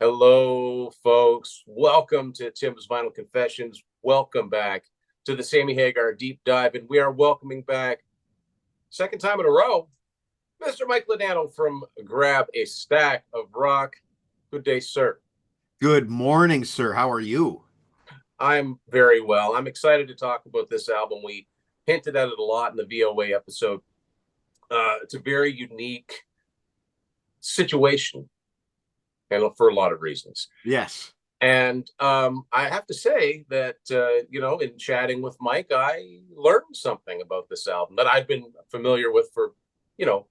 Hello, folks. Welcome to Tim's Vinyl Confessions. Welcome back to the Sammy Hagar Deep Dive. And we are welcoming back, second time in a row, Mr. Mike Ladano from Grab a Stack of Rock. Good day, sir. Good morning, sir. How are you? I'm very well. I'm excited to talk about this album. We hinted at it a lot in the VOA episode. It's a very unique situation, and for a lot of reasons. Yes. And I have to say that, in chatting with Mike, I learned something about this album that I've been familiar with for,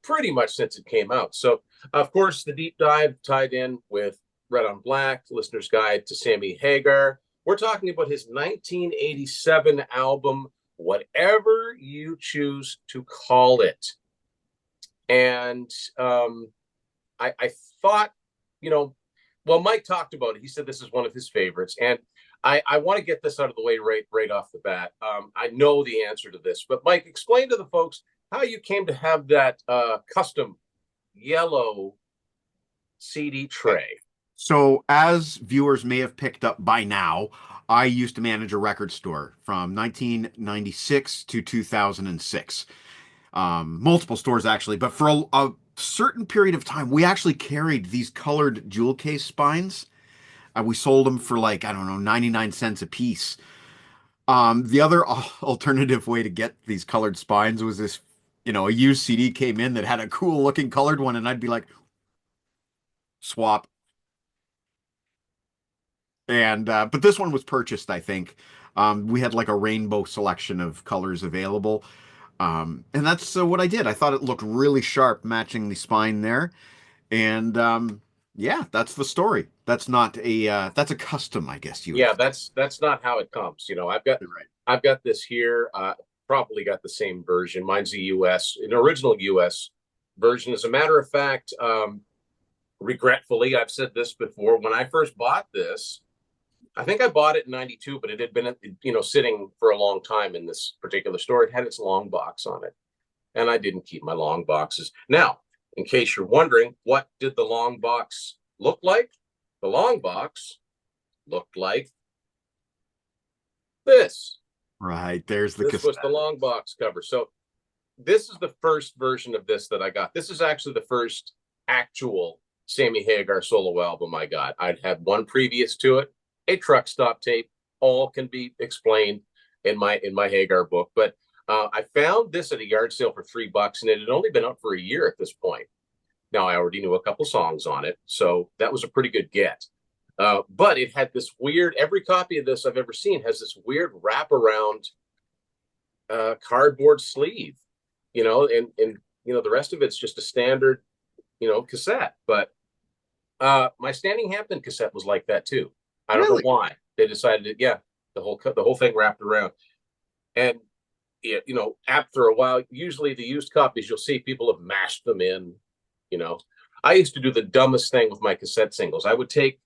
pretty much since it came out. So, of course, the deep dive tied in with Red on Black, Listener's Guide to Sammy Hagar. We're talking about his 1987 album, whatever you choose to call it. And I thought, you know, well, Mike talked about it. He said this is one of his favorites, and I want to get this out of the way right off the bat. I know the answer to this, but Mike, explain to the folks how you came to have that custom yellow CD tray. So, as viewers may have picked up by now, I used to manage a record store from 1996 to 2006. Multiple stores, actually, but for a certain period of time, we actually carried these colored jewel case spines. We sold them for like, I don't know, 99 cents a piece. The other alternative way to get these colored spines was this, a used CD came in that had a cool looking colored one, and I'd be like, swap. And but this one was purchased, I think. We had like a rainbow selection of colors available. And that's what I did. I thought it looked really sharp matching the spine there. And yeah, that's the story. That's a custom, I guess you would. Yeah, that's not how it comes. Right. I've got this here. Probably got the same version. Mine's the U.S. an original U.S. version. As a matter of fact, regretfully, I've said this before. When I first bought this, I think I bought it in '92, but it had been, sitting for a long time in this particular store. It had its long box on it, and I didn't keep my long boxes. Now, in case you're wondering, what did the long box look like? The long box looked like this. Right. There's the This was the cassette. long box cover. So this is the first version of this that I got. This is actually the first actual Sammy Hagar solo album I got. I'd had one previous to it, a truck stop tape. All can be explained in my Hagar book. But I found this at a yard sale for $3, and it had only been up for a year at this point. Now I already knew a couple songs on it, so that was a pretty good get. But it had this weird. Every copy of this I've ever seen has this weird wraparound cardboard sleeve, and the rest of it's just a standard, cassette. But my Standing Hampton cassette was like that too. I don't know Really? why they decided to, yeah, the whole thing wrapped around. And after a while, usually the used copies, you'll see people have mashed them in. You know, I used to do the dumbest thing with my cassette singles. I would take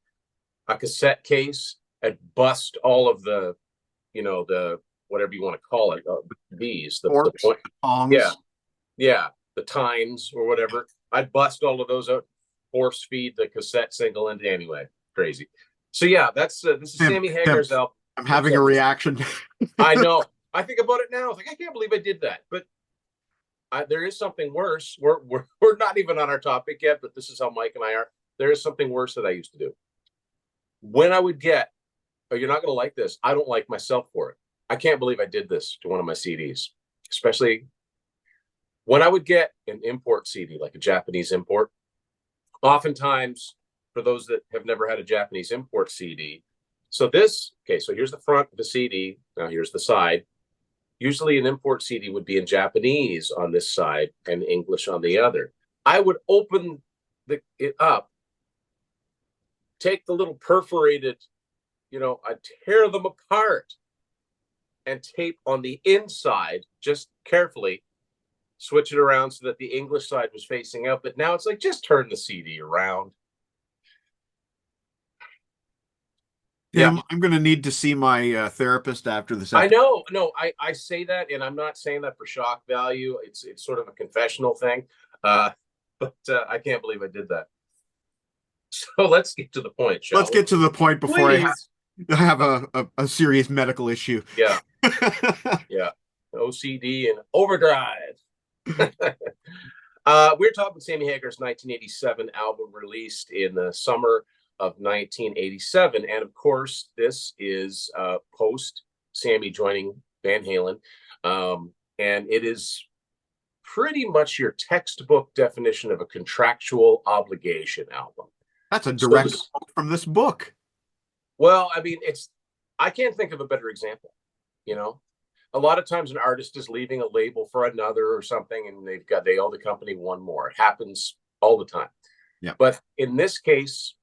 a cassette case and bust all of the whatever you want to call it, these the Forks, point, yeah, tongs. yeah, the tines or whatever. I'd bust all of those out, force feed the cassette single into anyway. Crazy. So yeah, that's this is Tim, Sammy Tim, Hagar's album. I'm What's having a up? reaction. I know. I think about it now. I was like, I can't believe I did that. But there is something worse. We're not even on our topic yet, but this is how Mike and I are. There is something worse that I used to do. When I would get, oh, you're not going to like this. I don't like myself for it. I can't believe I did this to one of my CDs, especially when I would get an import CD, like a Japanese import. Oftentimes, for those that have never had a Japanese import CD, so here's the front of the CD. Now here's the side. Usually, an import CD would be in Japanese on this side and English on the other. I would open it up, take the little perforated, I'd tear them apart and tape on the inside just carefully, switch it around so that the English side was facing out. But now it's like, just turn the CD around. Yeah, Tim, I'm going to need to see my therapist after this I episode. know. No, I say that, and I'm not saying that for shock value. It's sort of a confessional thing. Uh, but I can't believe I did that. So let's get to the point, shall Let's we? get to the point before Please. I have a serious medical issue. Yeah, yeah. OCD and overdrive. We're talking Sammy Hagar's 1987 album released in the summer of 1987. And of course, this is post Sammy joining Van Halen. And it is pretty much your textbook definition of a contractual obligation album. That's a So direct quote from this book. well, I mean, I can't think of a better example, you know? A lot of times an artist is leaving a label for another or something, and they owe the company one more. It happens all the time. Yeah. But in this case,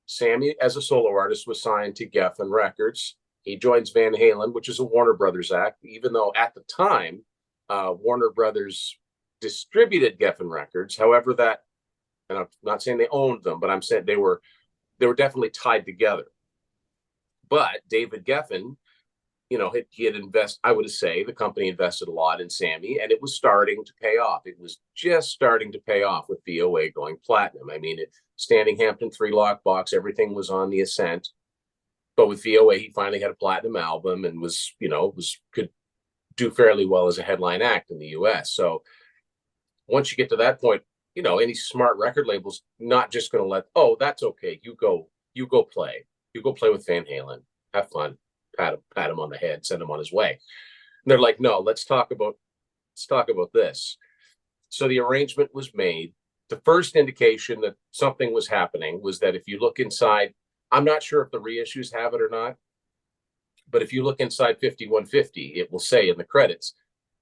Sammy, as a solo artist, was signed to Geffen Records. He joins Van Halen, which is a Warner Brothers act, even though at the time, Warner Brothers distributed Geffen Records. However, and I'm not saying they owned them, but I'm saying they were definitely tied together. But David Geffen, he had I would say the company invested a lot in Sammy, and it was starting to pay off. It was just starting to pay off with VOA going platinum. I mean, Standing Hampton 3-lock box, everything was on the ascent. But with VOA, he finally had a platinum album and could do fairly well as a headline act in the US. So once you get to that point, any smart record label's not just going to that's okay. You go play. You go play with Van Halen. Have fun. Pat him on the head, send him on his way. And they're like, no, let's talk about this. So the arrangement was made. The first indication that something was happening was that if you look inside, I'm not sure if the reissues have it or not, but if you look inside 5150, it will say in the credits,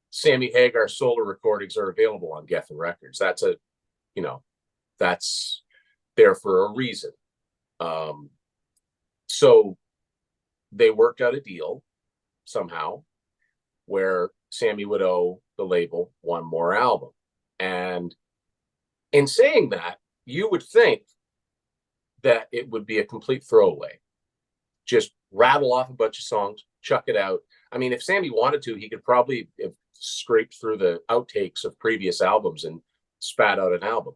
Sammy Hagar solo recordings are available on Geffen Records. That's there for a reason. So they worked out a deal somehow where Sammy would owe the label one more album. And in saying that, you would think that it would be a complete throwaway. Just rattle off a bunch of songs, chuck it out. I mean, if Sammy wanted to, he could probably have scraped through the outtakes of previous albums and spat out an album.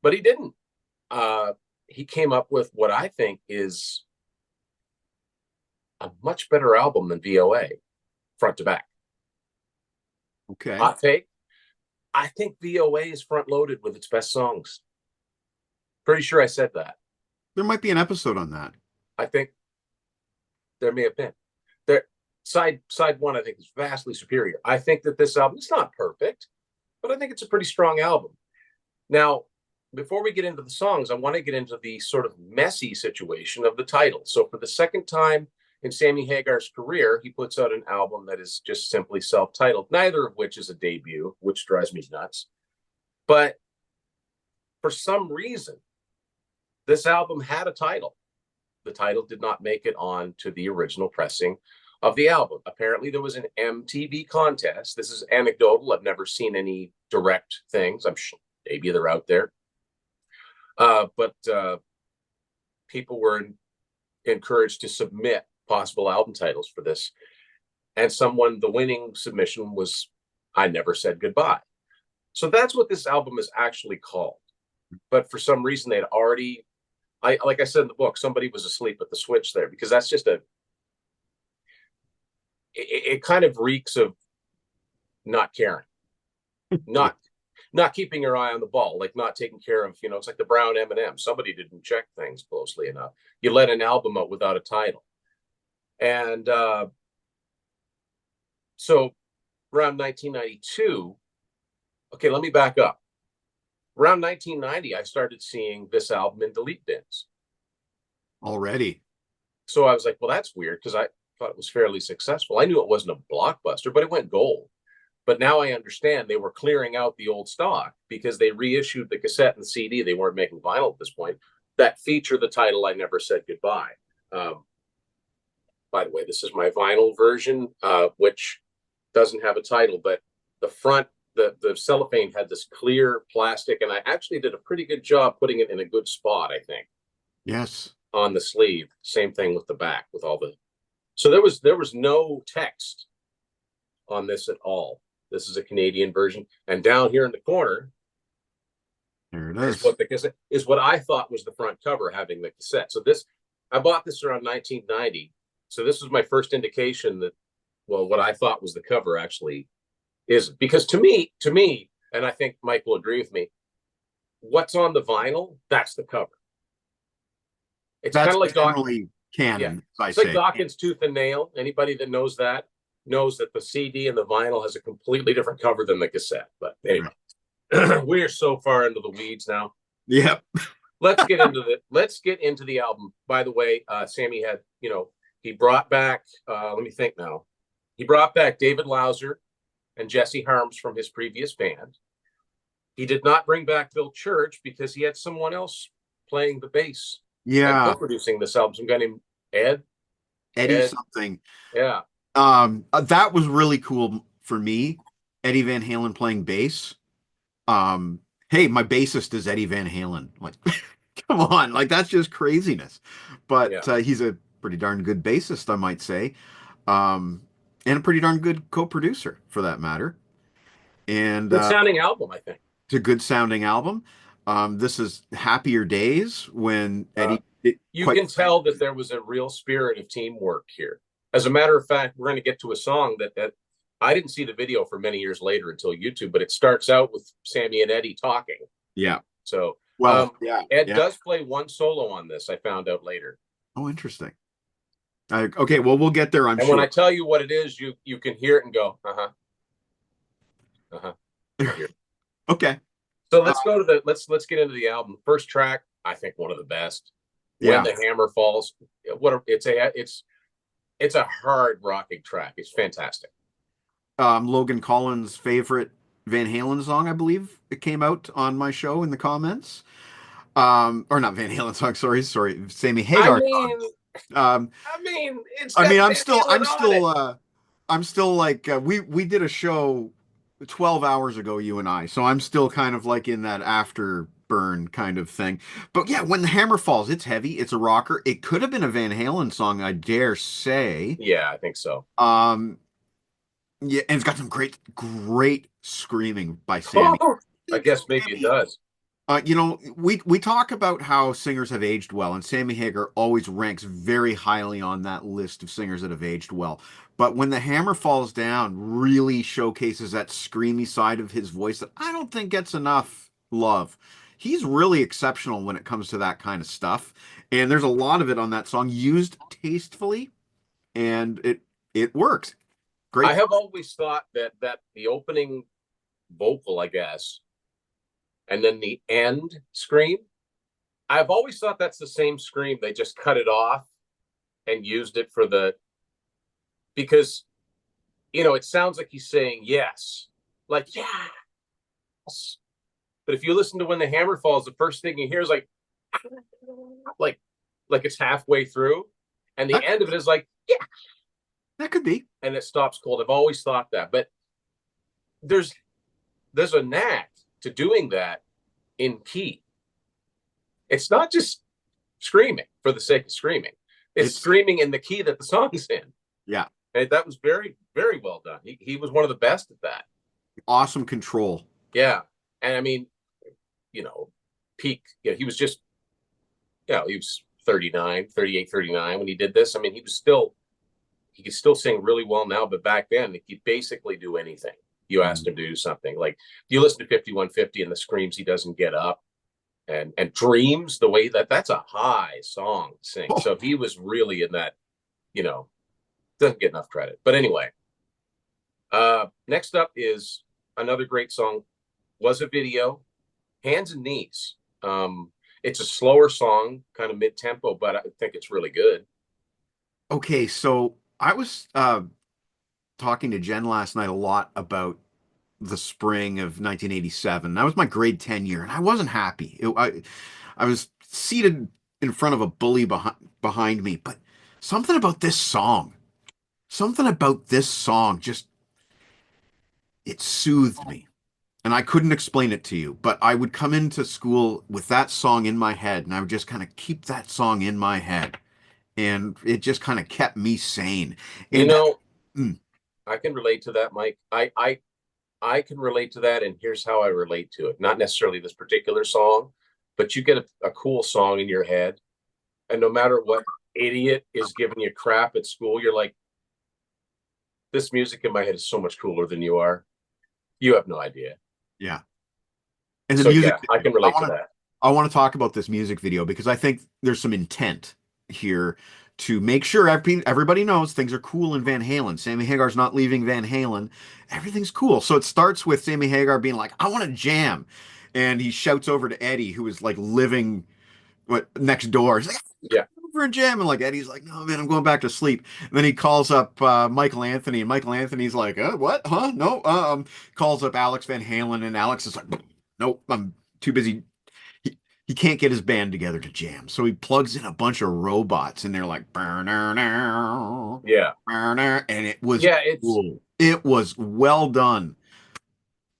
But he didn't. He came up with what I think is a much better album than VOA, front to back. Okay. Hot take. I think VOA is front loaded with its best songs. Pretty sure I said that. There might be an episode on that. I think there may have been. There, side one, I think, is vastly superior. I think that this album is not perfect, but I think it's a pretty strong album. Now, before we get into the songs, I want to get into the sort of messy situation of the title. So for the second time in Sammy Hagar's career, he puts out an album that is just simply self-titled, neither of which is a debut, which drives me nuts. But for some reason, this album had a title. The title did not make it on to the original pressing of the album. Apparently, there was an MTV contest. This is anecdotal. I've never seen any direct things. I'm sure maybe they're out there. But people were encouraged to submit possible album titles for this. And the winning submission was I Never Said Goodbye. So that's what this album is actually called. But for some reason, they'd already, like I said in the book, somebody was asleep at the switch there, because that's just it kind of reeks of not caring, not keeping your eye on the ball, like not taking care of, it's like the brown M&M. Somebody didn't check things closely enough. You let an album out without a title. And so around 1992, okay, let me back up. Around 1990, I started seeing this album in delete bins. Already. So I was like, well, that's weird, because I thought it was fairly successful. I knew it wasn't a blockbuster, but it went gold. But now I understand they were clearing out the old stock because they reissued the cassette and the CD. They weren't making vinyl at this point that feature the title I Never Said Goodbye. By the way, this is my vinyl version, which doesn't have a title, but the front, the cellophane had this clear plastic, and I actually did a pretty good job putting it in a good spot, I think. Yes. On the sleeve. Same thing with the back, with all the. So there was no text on this at all. This is a Canadian version. And down here in the corner, There it is is. what the cassette is what I thought was the front cover having the cassette. So this I bought this around 1990. So this was my first indication that well, what I thought was the cover actually is because to me, and I think Mike will agree with me, what's on the vinyl, that's the cover. It's kind That's of like generally yeah, canon, as I it's like say. Dawkins Tooth and Nail. Anybody that knows that knows that the CD and the vinyl has a completely different cover than the cassette. But anyway, Right. we are so far into the weeds now. Yep. Let's get into the album. By the way, Sammy had he brought back. Let me think now. He brought back David Lauser and Jesse Harms from his previous band. He did not bring back Bill Church because he had someone else playing the bass and Yeah. co-producing this album. Some guy named Ed. Eddie Ed, something. yeah. That was really cool for me. Eddie Van Halen playing bass. Um, hey, my bassist is Eddie Van Halen. Like, come on, like that's just craziness. But Yeah. he's a pretty darn good bassist, I might say, um, and a pretty darn good co-producer for that matter. And Good sounding album, I think. it's a good sounding album. This is Happier Days when Uh, Eddie, it, you quite can tell that there was a real spirit of teamwork here. As a matter of fact, we're going to get to a song that I didn't see the video for many years later until YouTube, but it starts out with Sammy and Eddie talking. yeah. So Well, yeah, Ed yeah. does play one solo on this, I found out later. Oh, interesting. Okay, well, we'll get there, I'm And when I sure. tell you what it is, you can hear it and go, uh-huh. I hear it. Okay. So Uh, let's get into the album. First track, I think one of the best. When yeah. the Hammer Falls. It's a hard rocking track. It's fantastic. Logan Collins' favorite Van Halen song, I believe it came out on my show in the comments. Or not Van Halen song, sorry, Sammy I Hagar mean, song. Um, it's I got mean, Van Halen on it. I'm still like, we did a show 12 hours ago, you and I, so I'm still kind of like in that afterburn kind of thing. But yeah, when the hammer falls, it's heavy, it's a rocker. It could have been a Van Halen song, I dare say. Yeah, I think so. Um, yeah, and it's got some great screaming by Sammy. Oh, I Think guess maybe it Sammy. does. We talk about how singers have aged well, and Sammy Hagar always ranks very highly on that list of singers that have aged well. But when the hammer falls down, really showcases that screamy side of his voice that I don't think gets enough love. He's really exceptional when it comes to that kind of stuff, and there's a lot of it on that song used tastefully, and it works. I Great. have always thought that the opening vocal, I guess, and then the end scream. I've always thought that's the same scream. They just cut it off and used it for the because it sounds like he's saying yes, like yes. But if you listen to when the hammer falls, the first thing you hear is like like it's halfway through, and the That end of it is like yeah, that could be. and it stops cold. I've always thought that, but there's there's a knack to doing that in key. It's not just screaming for the sake of screaming. It's It's screaming in the key that the song's in. yeah, And that was very, very well done. He was one of the best at that. awesome control. Yeah. And I mean, peak, he was just, he was 39, 38, 39 when he did this. I mean, he could still sing really well now, but back then he could basically do anything. You asked Mm. him to do something. Like you listen to 5150 and the screams he doesn't get up and dreams the way that's a high song to sing. Oh, So he was really in that, you know, doesn't get enough credit. But anyway, next up is another great song, was a video, Hands and Knees. It's a slower song, kind of mid-tempo, but I think it's really good. okay, so I was talking to Jen last night a lot about the spring of 1987. That was my grade 10 year, and I wasn't happy. I was seated in front of a bully behind me, but something about this song, something about this song just it soothed me. And I couldn't explain it to you, but I would come into school with that song in my head, and I would just kind of keep that song in my head, and it just kind of kept me sane. You And know, mm, I can relate to that, Mike. I I can relate to that, and here's how I relate to it. Not necessarily this particular song, but you get a cool song in your head, and no matter what idiot is giving you crap at school, you're like, this music in my head is so much cooler than you are. You have no idea. Yeah. And the So music yeah, I video. can relate to that. I want to talk about this music video because I think there's some intent here to make sure everybody knows things are cool in Van Halen. Sammy Hagar's not leaving Van Halen. Everything's cool. So it starts with Sammy Hagar being like, I want to jam. And he shouts over to Eddie, who is like living next door. He's like, Yeah, over and jam. And like Eddie's like, no, man, I'm going back to sleep. And then he calls up Michael Anthony, and Michael Anthony's like, what? Huh? No. Calls up Alex Van Halen, and Alex is like, nope, I'm too busy. He can't get his band together to jam. So he plugs in a bunch of robots, and they're like, burner, yeah, burner, and it was yeah. It's cool. It was well done.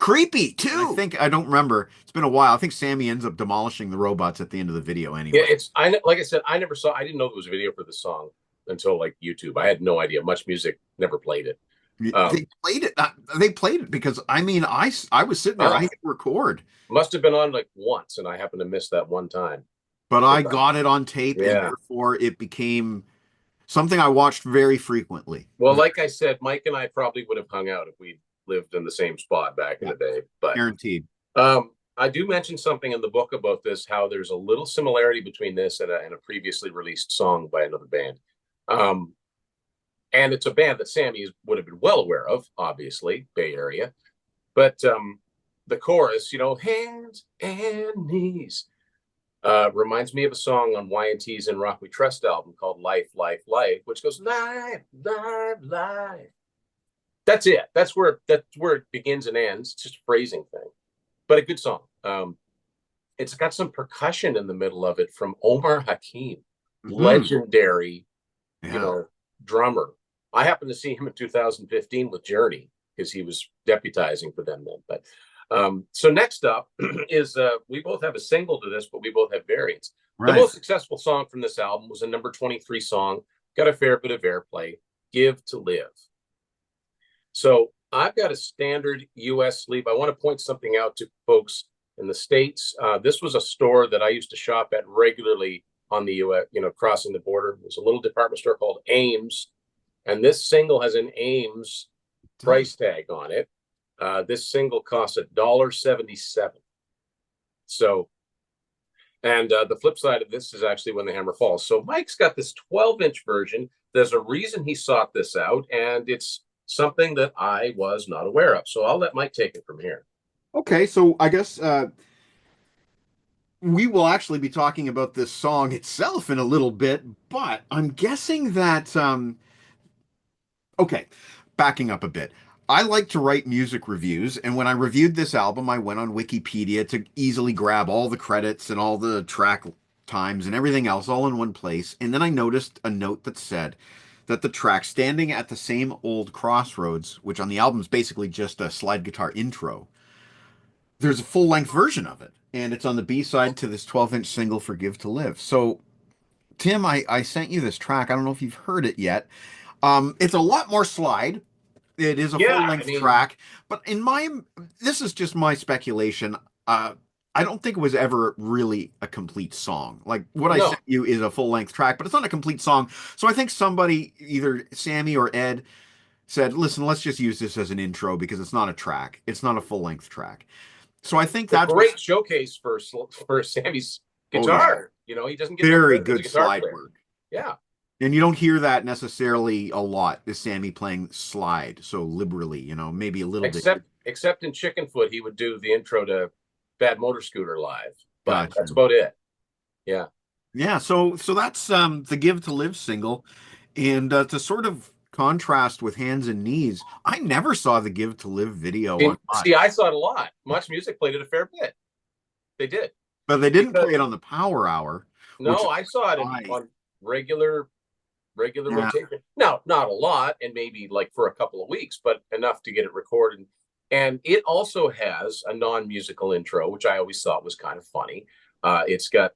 Creepy too. I think I don't remember. It's been a while. I think Sammy ends up demolishing the robots at the end of the video yeah. anyway. It's like I said, I never saw. I didn't know there was a video for the song until like YouTube. I had no idea. Much Music never played it. They played it. They played it because I mean, I was sitting there. I Oh, hit record, must have been on like once, and I happened to miss that one time. but I got it on tape, and Yeah. therefore it became something I watched very frequently. Well, like I said, Mike and I probably would have hung out if we lived in the same spot back in Yeah, the day. But guaranteed. I do mention something in the book about this, how there's a little similarity between this and a previously released song by another band. Um, and it's a band that Sammy would have been well aware of, obviously, Bay Area. But the chorus, hands and knees, reminds me of a song on Y&T's In Rock We Trust album called Life, Life, Life, which goes, life, life, life. That's it. That's where it begins and ends. It's just a phrasing thing, but a good song. It's got some percussion in the middle of it from Omar Hakim, Hmm. legendary, you Yeah. know, drummer. I happened to see him in 2015 with Journey because he was deputizing for them then. But so next up is we both have a single to this, but we both have variants. The Right. most successful song from this album was a number 23 song, got a fair bit of airplay, Give to Live. So I've got a standard US sleeve. I want to point something out to folks in the States. This was a store that I used to shop at regularly on the US, crossing the border. It was a little department store called Ames. And this single has an Ames price tag on it. This single costs $1.77. So, and the flip side of this is actually When the Hammer Falls. So Mike's got this 12-inch version. There's a reason he sought this out, and it's something that I was not aware of. So I'll let Mike take it from here. Okay, so I guess we will actually be talking about this song itself in a little bit, but I'm guessing that okay, backing up a bit. I like to write music reviews, and when I reviewed this album, I went on Wikipedia to easily grab all the credits and all the track times and everything else all in one place. And then I noticed a note that said that the track Standing at the Same Old Crossroads, which on the album is basically just a slide guitar intro, there's a full length version of it. And it's on the B side to this 12-inch single, Forgive to Live. So, Tim, I sent you this track. I don't know if you've heard it yet. It's a lot more slide. It is a full Yeah, I length mean, track, but this is just my speculation. Uh, I don't think it was ever really a complete song. Like what I no, sent you is a full length track, but it's not a complete song. So I think somebody, either Sammy or Ed, said, "Listen, let's just use this as an intro because it's not a track. It's not a full length track." So I think a that's what. great showcase for Sammy's Oh yeah, guitar. He doesn't get enough very credit as a good guitar slide player. work. Yeah, And you don't hear that necessarily a lot, is Sammy playing slide so liberally, maybe a little bit. except in Chickenfoot, he would do the intro to Bad Motor Scooter live, but Gotcha. that's about it. Yeah. Yeah, so that's the Give to Live single. And to sort of contrast with Hands and Knees, I never saw the Give to Live video on See, much, I saw it a lot. Much Music played it a fair bit. They did but they didn't because play it on the Power Hour, which no, I saw it I on regular yeah, rotation. Now, not a lot, and maybe like for a couple of weeks, but enough to get it recorded. And it also has a non-musical intro, which I always thought was kind of funny. It's got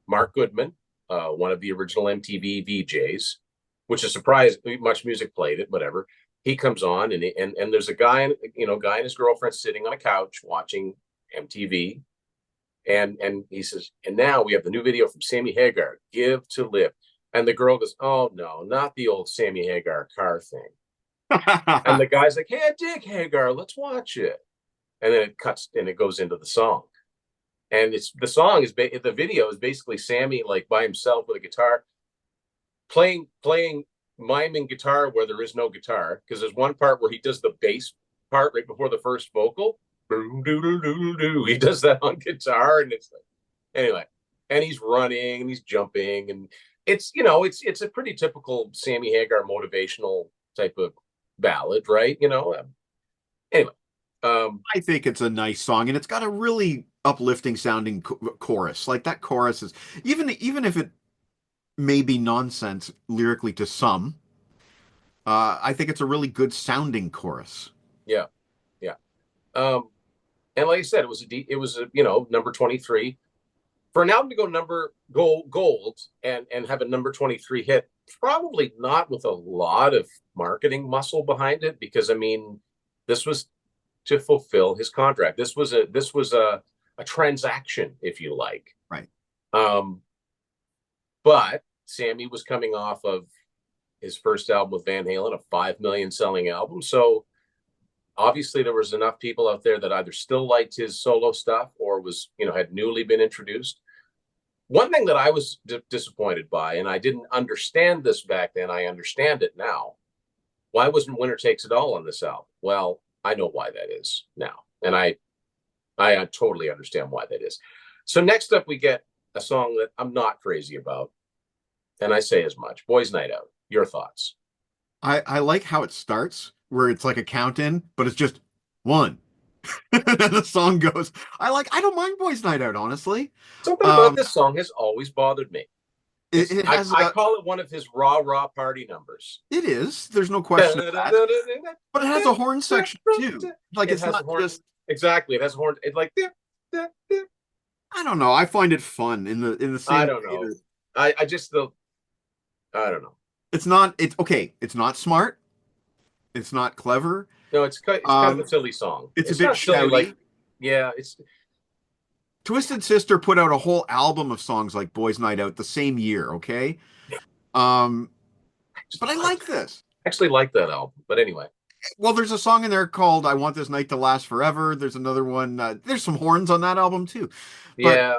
Mark Goodman, one of the original MTV VJs, which is surprised. Much Music played it, whatever. he comes on and there's a guy and his girlfriend sitting on a couch watching MTV, and he says, and now we have the new video from Sammy Hagar, Give to Live. And the girl goes, oh no, not the old Sammy Hagar car thing. And the guy's like, hey, I dig Hagar, let's watch it. And then it cuts and it goes into the song. And it's the song is the video is basically Sammy like by himself with a guitar playing miming guitar where there is no guitar, because there's one part where he does the bass part right before the first vocal. He does that on guitar, and it's like, anyway, and he's running and he's jumping, and it's a pretty typical Sammy Hagar motivational type of ballad, right? Anyway, I think it's a nice song, and it's got a really uplifting sounding chorus. Like that chorus is even if it may be nonsense lyrically to some, I think it's a really good sounding chorus. yeah, yeah. And like I said, it was a number 23 for an album to go gold and have a number 23 hit. Probably not with a lot of marketing muscle behind it, because I mean, this was to fulfill his contract. This was a transaction, if you like. Right. But Sammy was coming off of his first album with Van Halen, a 5 million selling album. So obviously there was enough people out there that either still liked his solo stuff or had newly been introduced. One thing that I was disappointed by, and I didn't understand this back then, I understand it now. Why wasn't Winner Takes It All on this album? Well, I know why that is now. And I totally understand why that is. So next up, we get a song that I'm not crazy about. And I say as much. Boys Night Out. Your thoughts? I like how it starts, where it's like a count in, but it's just one. And then the song goes. I don't mind Boys Night Out, honestly. Something about this song has always bothered me. It has I call it one of his raw party numbers. It is. There's no question of that. But it has a horn section too. Like it's not just exactly. It has a horn. It's like I don't know. I find it fun in the same. I don't know. I just I don't know. It's not. It's okay. It's not smart. It's not clever. No, it's kind of a silly song. It's a bit shouty. Like, yeah, it's. Twisted Sister put out a whole album of songs like Boys Night Out the same year. Okay. But I like this. Actually, like that album. But anyway. Well, there's a song in there called "I Want This Night to Last Forever." There's another one. There's some horns on that album too. But yeah.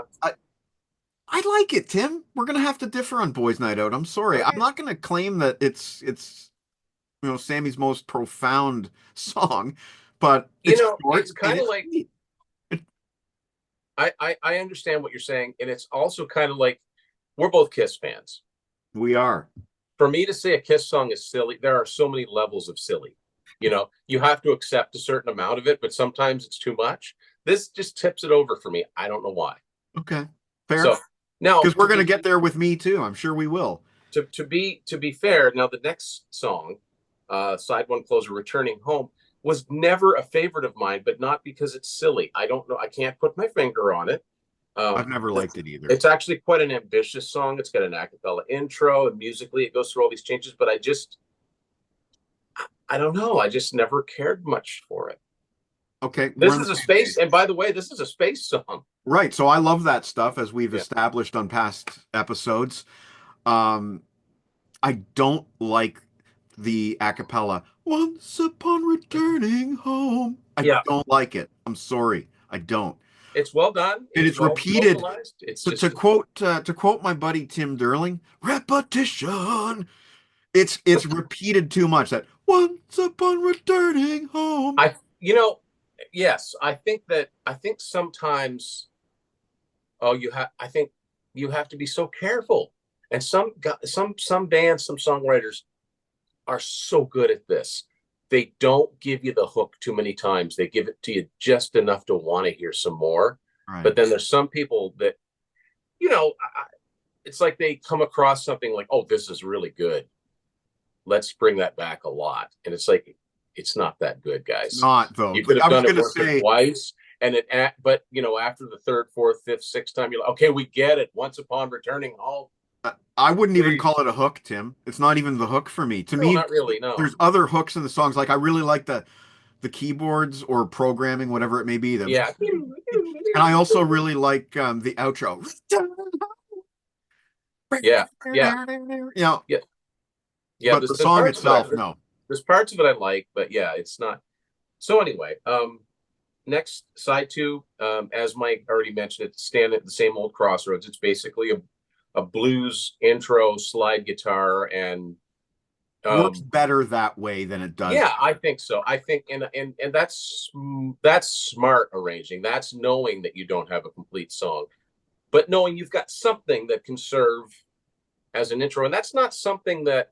I like it, Tim. We're gonna have to differ on Boys Night Out. I'm sorry. I'm not gonna claim that it's Sammy's most profound song, but it's kind of like I understand what you're saying, and it's also kind of like we're both Kiss fans. We are. For me to say a Kiss song is silly, there are so many levels of silly. You have to accept a certain amount of it, but sometimes it's too much. This just tips it over for me. I don't know why. Okay, fair. So now, because we're going to get there with me too. I'm sure we will. To be fair, now the next song, side one closer, Returning Home, was never a favorite of mine, but not because it's silly. I don't know. I can't put my finger on it. I've never liked it either. It's actually quite an ambitious song. It's got an a cappella intro, and musically it goes through all these changes, but I don't know. I just never cared much for it. Okay. This is a space, and by the way, this is a space song. Right. So I love that stuff, as we've established on past episodes. I don't like the a cappella "Once Upon Returning Home." I don't like it. I'm sorry. I don't. It's well done. And it's repeated. It's to quote my buddy Tim Derling, repetition. It's repeated too much. That "Once Upon Returning Home." Yes, I think sometimes. I think you have to be so careful, and some bands, some songwriters are so good at this. They don't give you the hook too many times. They give it to you just enough to want to hear some more. Right. But then there's some people that, it's like they come across something like, oh, this is really good. Let's bring that back a lot. And it's like, it's not that good, guys. Not though. You could have done it twice. But after the third, fourth, fifth, sixth time, you're like, okay, we get it. Once Upon Returning Home. I wouldn't There even you, call it a hook, Tim. It's not even the hook for me. To no, me, not really. No. there's other hooks in the songs. Like I really like the keyboards or programming, whatever it may be. The Yeah. and I also really like the outro. Yeah. Yeah. You know, Yeah. Yeah. but There's, the there's song parts of it. itself, no. There's parts of it I like, but yeah, it's not. So anyway, next side two, as Mike already mentioned, it's stand at the same old crossroads. It's basically a blues intro, slide guitar, and Works um, better that way than it does. yeah, I think so. I think, and that's smart arranging. That's knowing that you don't have a complete song, but knowing you've got something that can serve as an intro, and that's not something that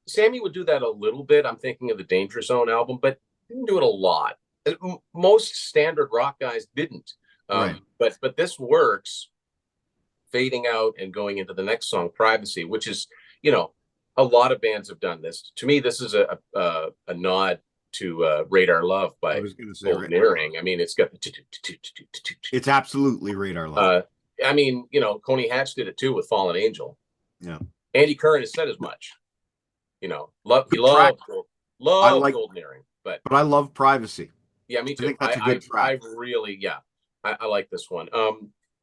Sammy would do that a little bit. I'm thinking of the Danger Zone album, but didn't do it a lot. Most standard rock guys didn't. Right. But this works, fading out and going into the next song, Privacy, which is, you know, a lot of bands have done this. To me, this is a nod to Radar Love I by was going to say Golden Radar Love. Earring. I mean, it's got the It's absolutely Radar Love. uh, I mean, you know, Coney Hatch did it too with Fallen Angel. Yeah. Andy Curran has said as much. You know, he Good track. I loved like, Golden Earring, but but I love Privacy. yeah, me I too. think that's a good track. I really, yeah, I like this one.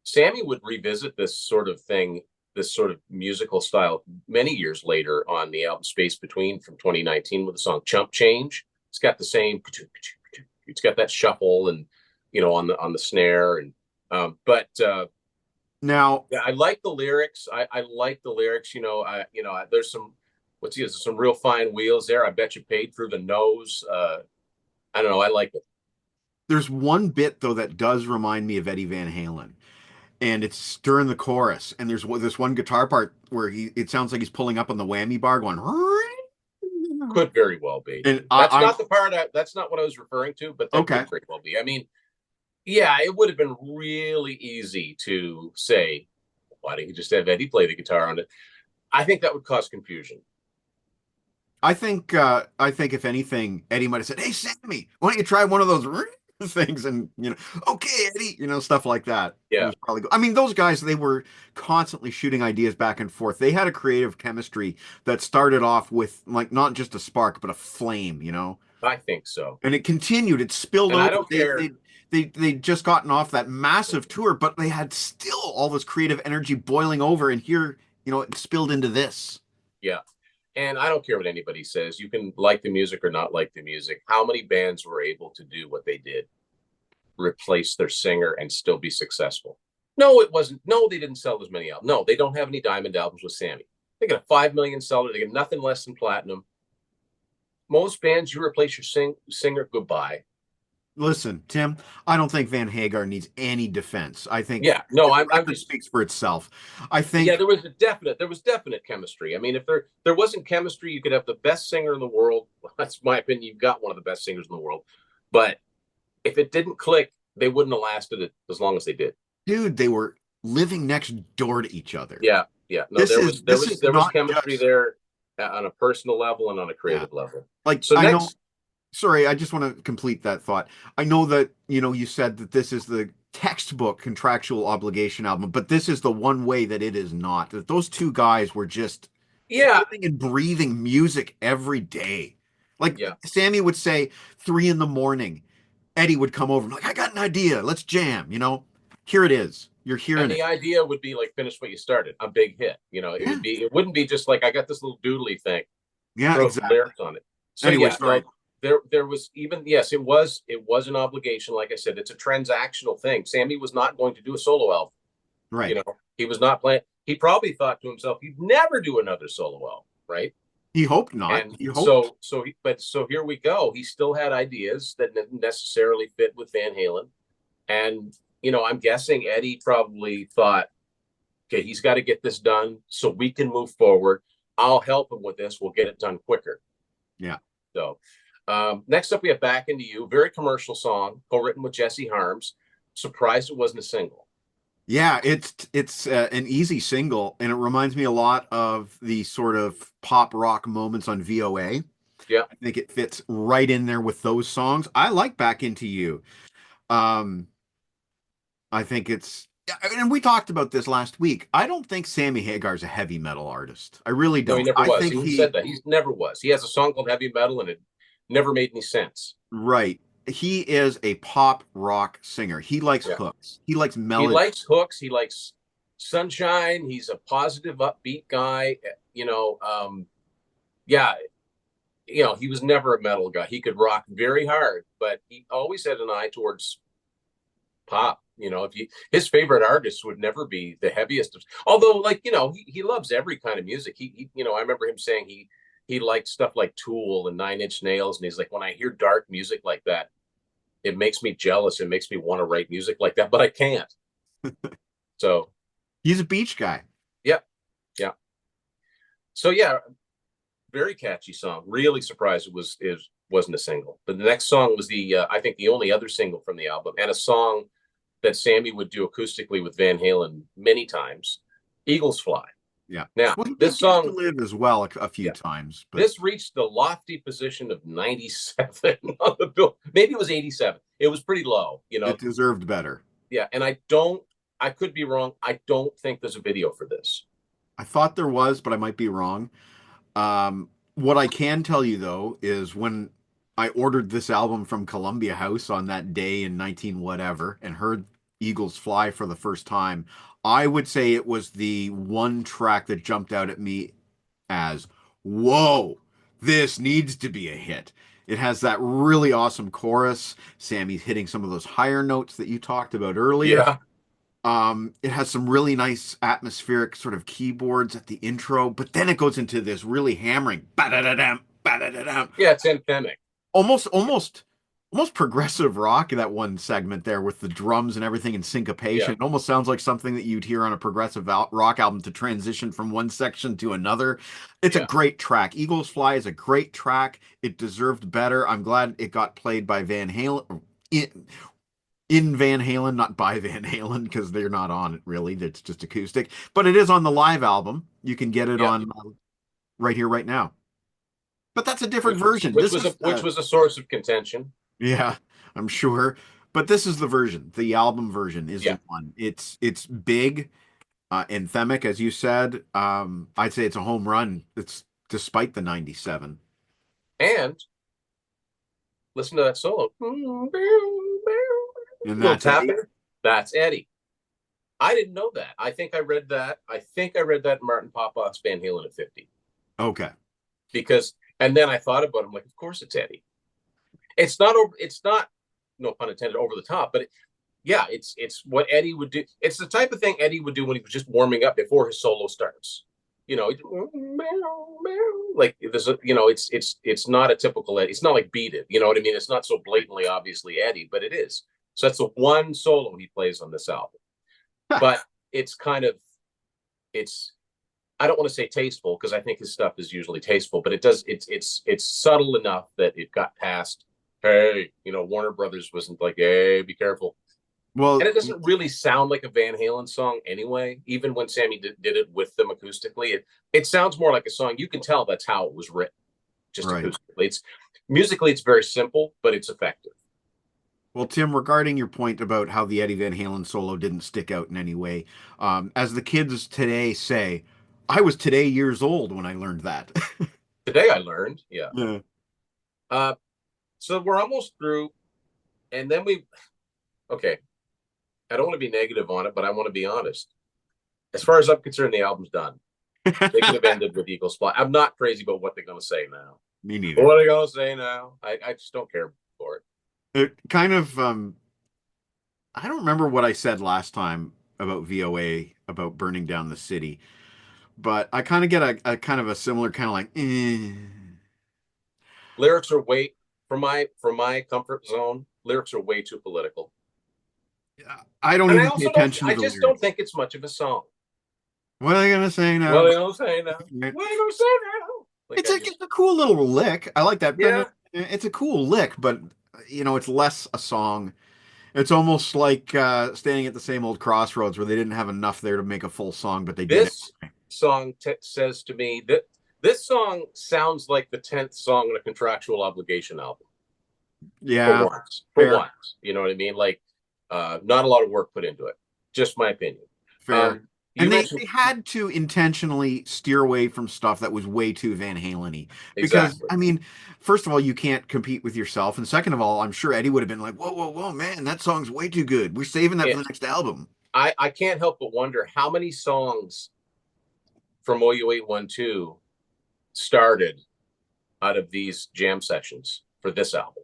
Sammy would revisit this sort of thing, this sort of musical style, many years later on the album Space Between from 2019 with the song Chump Change. It's got the same, it's got that shuffle and you know on the snare and but Now, yeah, I like the lyrics. I like the lyrics. There's some there's some real fine wheels there. I bet you paid through the nose. I don't know. I like it. there's one bit though that does remind me of Eddie Van Halen, and it's during the chorus. And there's this one guitar part where it sounds like he's pulling up on the whammy bar, going. Could very well be. And That's I'm not the part. That's not what I was referring to, but that okay. could very well be. I mean, yeah, it would have been really easy to say, why don't you just have Eddie play the guitar on it? I think that would cause confusion. I think if anything, Eddie might have said, "Hey, Sammy, why don't you try one of those things?" And okay, Eddie, stuff like that. It Yeah, was probably. I mean, those guys, they were constantly shooting ideas back and forth. They had a creative chemistry that started off with like not just a spark, but a flame, I think so. and it continued. It spilled And I over. don't care. They just gotten off that massive tour, but they had still all this creative energy boiling over, and here, it spilled into this. Yeah. And I don't care what anybody says. You can like the music or not like the music. How many bands were able to do what they did? Replace their singer and still be successful? No, it wasn't. No, they didn't sell as many albums. No, they don't have any diamond albums with Sammy. They got a 5 million seller. They get nothing less than platinum. Most bands, you replace your singer, goodbye. Listen, Tim, I don't think Van Hagar needs any defense. I think Yeah, no, his I'm record just speaks for itself. I yeah. think, There was definite chemistry. I mean, if there wasn't chemistry, you could have the best singer in the world. Well, that's my opinion. You've got one of the best singers in the world, but if it didn't click, they wouldn't have lasted as long as they did. dude, they were living next door to each other. Yeah, yeah. No, This there is was there this was is there was not chemistry just there on a personal level and on a yeah. creative level. Like So I know. next, Sorry, I just want to complete that thought. I know that you said that this is the textbook contractual obligation album, but this is the one way that it is not. That those two guys were just yeah, living and breathing music every day. Like yeah. Sammy would say, 3 in the morning. Eddie would come over and like, I got an idea. Let's jam. Here it is. You're hearing And it. the idea would be like finish what you started, a big hit. Yeah. It wouldn't be just like I got this little doodly thing, Yeah, throw some exactly. lyrics on it. So Anyway, yeah, sorry. no, there was even yes, it was an obligation. Like I said, it's a transactional thing. Sammy was not going to do a solo album. Right. He was not playing. He probably thought to himself, he'd never do another solo album, right? He hoped not. And He hoped. so here we go. He still had ideas that didn't necessarily fit with Van Halen, and I'm guessing Eddie probably thought, okay, he's got to get this done so we can move forward. I'll help him with this. We'll get it done quicker. Yeah. So next up, we have Back Into You, very commercial song, co-written with Jesse Harms. Surprised it wasn't a single. Yeah, it's an easy single, and it reminds me a lot of the sort of pop rock moments on VOA. Yeah. I think it fits right in there with those songs. I like Back Into You. Um, I think it's And we talked about this last week. I don't think Sammy Hagar's a heavy metal artist. I really No, he don't. never I was. think He said that. He never was. He has a song called Heavy Metal, and it never made any sense. right. He is a pop rock singer. He likes Yeah. hooks. He likes He melody. likes hooks. He likes sunshine. He's a positive, upbeat guy. Yeah, he was never a metal guy. He could rock very hard, but he always had an eye towards pop. If his favorite artists would never be the heaviest of, although like, he loves every kind of music. I remember him saying he liked stuff like Tool and Nine Inch Nails, and he's like, when I hear dark music like that, it makes me jealous. It makes me want to write music like that, but I can't. So He's a beach guy. yeah, yeah. So yeah, very catchy song. Really surprised it wasn't a single. But the next song was I think the only other single from the album, and a song that Sammy would do acoustically with Van Halen many times. Eagles Fly. Yeah. Now Well, he did this Used to song, Live as well a few yeah, times, but this reached the lofty position of 97 on the bill. Maybe it was 87. It was pretty low, it deserved better. Yeah, and I could be wrong. I don't think there's a video for this. I thought there was, but I might be wrong. What I can tell you though is when I ordered this album from Columbia House on that day in 19 whatever and heard Eagles Fly for the first time, I would say it was the one track that jumped out at me as, whoa, this needs to be a hit. It has that really awesome chorus. Sammy's hitting some of those higher notes that you talked about earlier. Yeah, It has some really nice atmospheric sort of keyboards at the intro, but then it goes into this really hammering ba-da-da-dam, ba-da-da-dam, yeah, it's anthemic. almost almost progressive rock in that one segment there with the drums and everything in Yeah, syncopation. It almost sounds like something that you'd hear on a progressive rock album to transition from one section to another. It's a yeah, great track. Eagles Fly is a great track. It deserved better. I'm glad it got played by Van Halen. In Van Halen, not by Van Halen, because they're not on it really. It's just acoustic, but it is on the live album. You can get it yeah. on right here, right now. But that's a different which version. which This was a is which was a source of contention. yeah, I'm sure. But this is the version. The album version is Yeah, the one. It's big, anthemic, as you said. I'd say it's a home run. It's despite the 97. and listen to that solo. And Little that's Eddie. tapping. That's Eddie. I didn't know that. I think I read that. I think I read that in Martin Popoff's Van Halen at 50. Okay. Because, and then I thought about it. I'm like, of course it's Eddie. It's not over. It's not, no pun intended, over the top. But yeah, it's what Eddie would do. It's the type of thing Eddie would do when he was just warming up before his solo starts. You know, like there's a, it's not a typical Eddie. It's not like Beat It. You know what I mean? It's not so blatantly obviously Eddie, but it is. So that's the one solo he plays on this album. But it's kind of, it's, I don't want to say tasteful because I think his stuff is usually tasteful, but it's subtle enough that it got past. Hey, Warner Brothers wasn't like, hey, be careful. Well, And it doesn't really sound like a Van Halen song anyway. Even when Sammy did it with them acoustically, it sounds more like a song. You can tell that's how it was written, just right. acoustically. It's musically, it's very simple, but it's effective. Well, Tim, regarding your point about how the Eddie Van Halen solo didn't stick out in any way, as the kids today say, I was today years old when I learned that. Today I learned, yeah. Yeah. Uh, so we're almost through, and then okay. I don't want to be negative on it, but I want to be honest. As far as I'm concerned, the album's done. They could have ended with Eagles Fly. I'm not crazy about what they're going to say now. Me neither. What are they going to say now? I just don't care for it. It kind of, I don't remember what I said last time about VOA about burning down the city, but I kind of get a kind of a similar kind of like, Lyrics are way for my comfort zone. Lyrics are way too political, I don't and I even pay also don't. attention to I the just don't lyrics. think it's much of a song. What are they gonna say What now? are they going to say now? What are they going to say now? Like I It's just, a cool little lick. I like that. yeah. It's a cool lick, but it's less a song. It's almost like standing at the same old crossroads where they didn't have enough there to make a full song, but they did it. This song says to me that this song sounds like the 10th song on a contractual obligation album. For Yeah, once, for fair. once, you know what I mean? Like, not a lot of work put into it. Just my opinion. Fair. You And mentioned they had to intentionally steer away from stuff that was way too Van Halen-y. Because, exactly. I mean, first of all, you can't compete with yourself. And second of all, I'm sure Eddie would have been like, whoa, whoa, whoa, man, that song's way too good. We're saving that for It, the next album. I can't help but wonder how many songs from OU812 started out of these jam sessions for this album.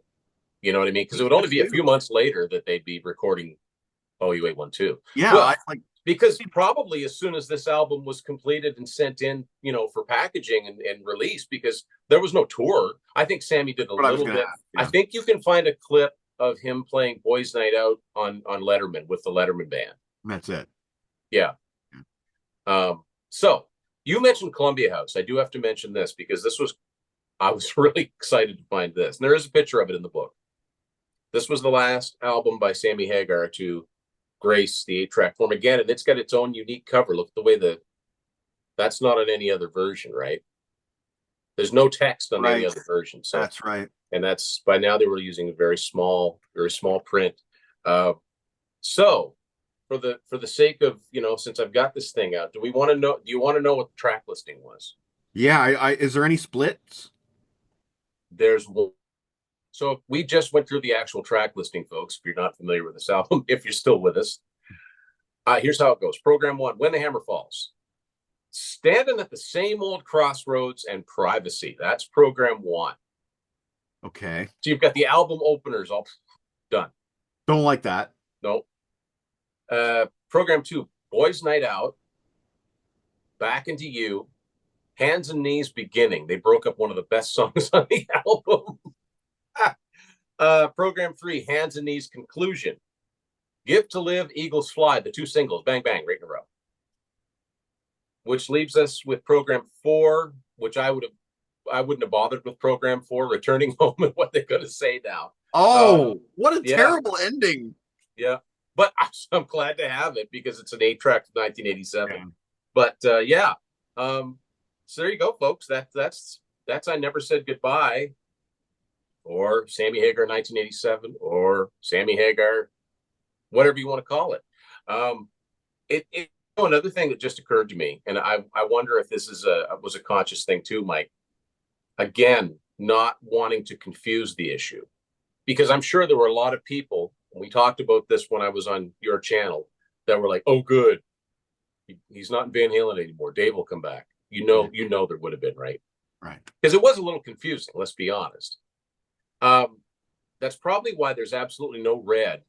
You know what I mean? Because it would only That's be a few new. months later that they'd be recording OU812. Yeah, Well, I like because probably as soon as this album was completed and sent in, for packaging and release, because there was no tour. I think Sammy did a what I was little going to bit. ask. I Yeah, think you can find a clip of him playing Boys Night Out on Letterman with the Letterman band. that's it. Yeah. So you mentioned Columbia House. I do have to mention this because I was really excited to find this. And there is a picture of it in the book. This was the last album by Sammy Hagar to grace the 8-track form again, and it's got its own unique cover. Look at the way that's not on any other version, right? There's no text on any Right. other version. So, That's right. and that's by now they were using a very small print. Uh, so for the sake of, since I've got this thing out, do you want to know what the track listing was? Yeah, is there any splits? There's one. So we just went through the actual track listing, folks. If you're not familiar with this album, if you're still with us, here's how it goes. Program 1, When the Hammer Falls. Standing at the Same Old Crossroads and Privacy. That's program 1. Okay. So you've got the album openers all done. Don't like that. No. Program 2, Boys Night Out, Back Into You, Hands and Knees Beginning. They broke up one of the best songs on the album. Program 3, Hands and Knees Conclusion. Give to Live, Eagles Fly, the 2 singles, bang, bang, right in a row. Which leaves us with program 4, which I wouldn't have bothered with program 4, Returning Home, and what they're going to say now. Oh, what a Yeah, terrible ending. yeah. But I'm glad to have it because it's an 8-track from 1987. Yeah. But yeah, so there you go, folks. That's I Never Said Goodbye, or Sammy Hagar 1987, or Sammy Hagar, whatever you want to call it. Another thing that just occurred to me, and I wonder if this was a conscious thing too, Mike. Again, not wanting to confuse the issue, because I'm sure there were a lot of people. And we talked about this when I was on your channel that were like, "Oh, good, he's not in Van Halen anymore. Dave will come back." There would have been, right? Right. Because it was a little confusing. Let's be honest. That's probably why there's absolutely no red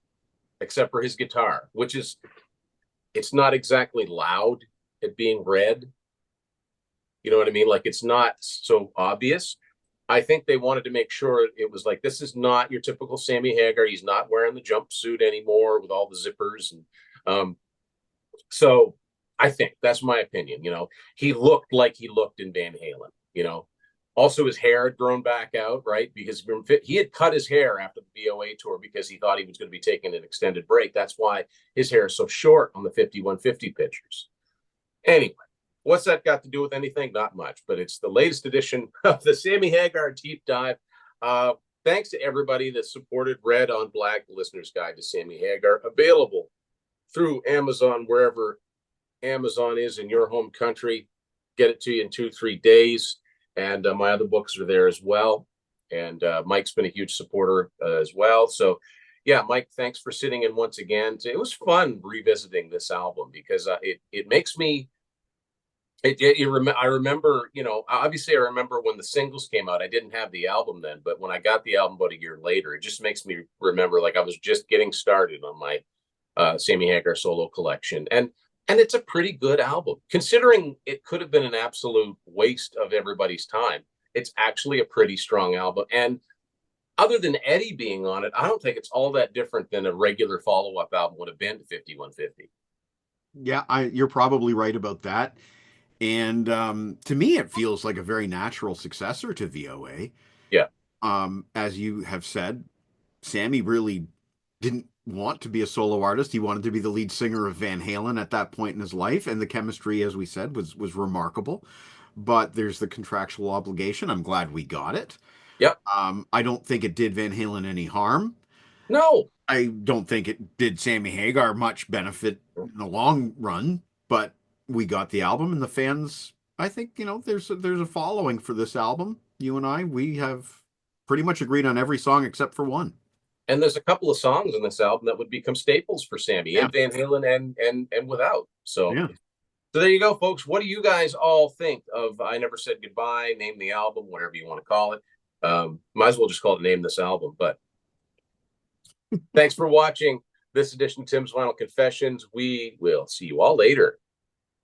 except for his guitar, which is, it's not exactly loud at being red. You know what I mean? Like, it's not so obvious. I think they wanted to make sure it was like, this is not your typical Sammy Hagar. He's not wearing the jumpsuit anymore with all the zippers. And so I think that's my opinion. He looked like he looked in Van Halen. Also, his hair had grown back out, right? Because he had cut his hair after the VOA tour because he thought he was going to be taking an extended break. That's why his hair is so short on the 5150 pictures. Anyway, what's that got to do with anything? Not much, but it's the latest edition of the Sammy Hagar Deep Dive. Thanks to everybody that supported Red on Black, the Listener's Guide to Sammy Hagar, available through Amazon, wherever Amazon is in your home country. Get it to you in 2-3 days. And my other books are there as well. And Mike's been a huge supporter as well. So, yeah, Mike, thanks for sitting in once again. It was fun revisiting this album because it makes me. I remember, obviously I remember when the singles came out. I didn't have the album then, but when I got the album about a year later, it just makes me remember like I was just getting started on my Sammy Hagar solo collection. And it's a pretty good album, considering it could have been an absolute waste of everybody's time. It's actually a pretty strong album. And other than Eddie being on it, I don't think it's all that different than a regular follow-up album would have been to 5150. Yeah, you're probably right about that. And to me, it feels like a very natural successor to VOA. Yeah. As you have said, Sammy really didn't want to be a solo artist. He wanted to be the lead singer of Van Halen at that point in his life, and the chemistry, as we said, was remarkable. But there's the contractual obligation. I'm glad we got it. Yep. I don't think it did Van Halen any harm. No. I don't think it did Sammy Hagar much benefit in the long run, but we got the album and the fans. I think there's a following for this album. You and I, we have pretty much agreed on every song except for one. And there's a couple of songs on this album that would become staples for Sammy Yeah, and Van Halen and without. So yeah. so there you go, folks. What do you guys all think of I Never Said Goodbye, name the album, whatever you want to call it. Might as well just call it Name This Album. But thanks for watching this edition of Tim's Vinyl Confessions. We will see you all later.